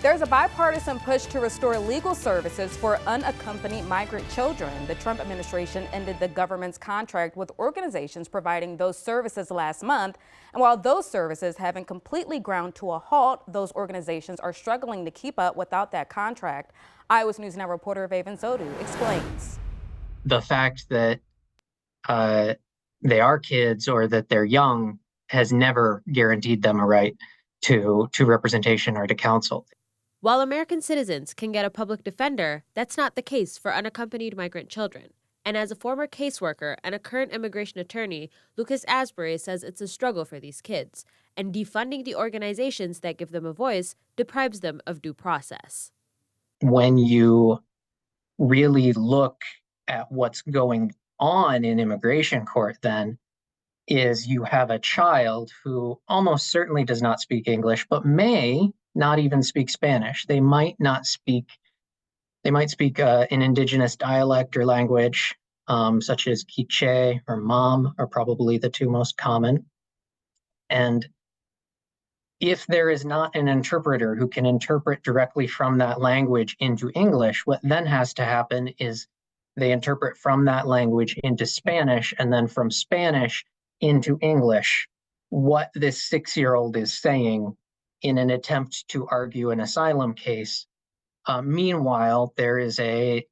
There's a bipartisan push to restore legal services for unaccompanied migrant children. The Trump administration ended the government's contract with organizations providing those services last month. And while those services haven't completely ground to a halt, those organizations are struggling to keep up without that contract. Iowa's News Now reporter Vaven Zodu explains. The fact that they are kids or that they're young has never guaranteed them a right to representation or to counsel. While American citizens can get a public defender, that's not the case for unaccompanied migrant children. And as a former caseworker and a current immigration attorney, Lucas Asbury says it's a struggle for these kids, and defunding the organizations that give them a voice deprives them of due process. When you really look at what's going on in immigration court, then, is you have a child who almost certainly does not speak English, but may not even speak Spanish. They might speak an indigenous dialect or language, such as Quiche or Mam are probably the two most common. And if there is not an interpreter who can interpret directly from that language into English, what then has to happen is they interpret from that language into Spanish, and then from Spanish into English what this 6-year-old is saying in an attempt to argue an asylum case. Meanwhile, there is an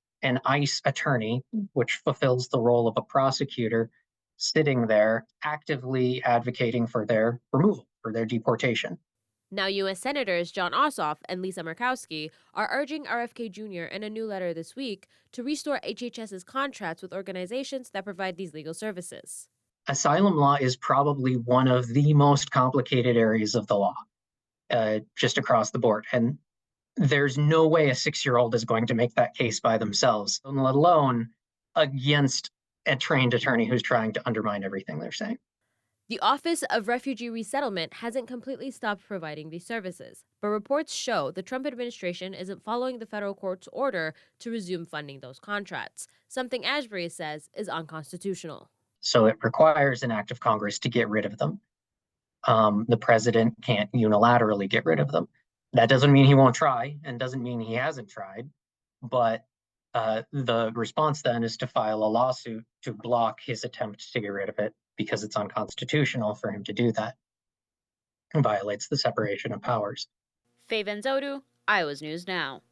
ICE attorney, which fulfills the role of a prosecutor, sitting there actively advocating for their removal, for their deportation. Now, U.S. Senators John Ossoff and Lisa Murkowski are urging RFK Jr. in a new letter this week to restore HHS's contracts with organizations that provide these legal services. Asylum law is probably one of the most complicated areas of the law, just across the board. And there's no way a 6-year-old is going to make that case by themselves, let alone against a trained attorney who's trying to undermine everything they're saying. The Office of Refugee Resettlement hasn't completely stopped providing these services, but reports show the Trump administration isn't following the federal court's order to resume funding those contracts, something Asbury says is unconstitutional. So it requires an act of Congress to get rid of them. The president can't unilaterally get rid of them. That doesn't mean he won't try, and doesn't mean he hasn't tried, but the response then is to file a lawsuit to block his attempt to get rid of it, because it's unconstitutional for him to do that. It violates the separation of powers. Faye Vanzodu, Iowa's News Now.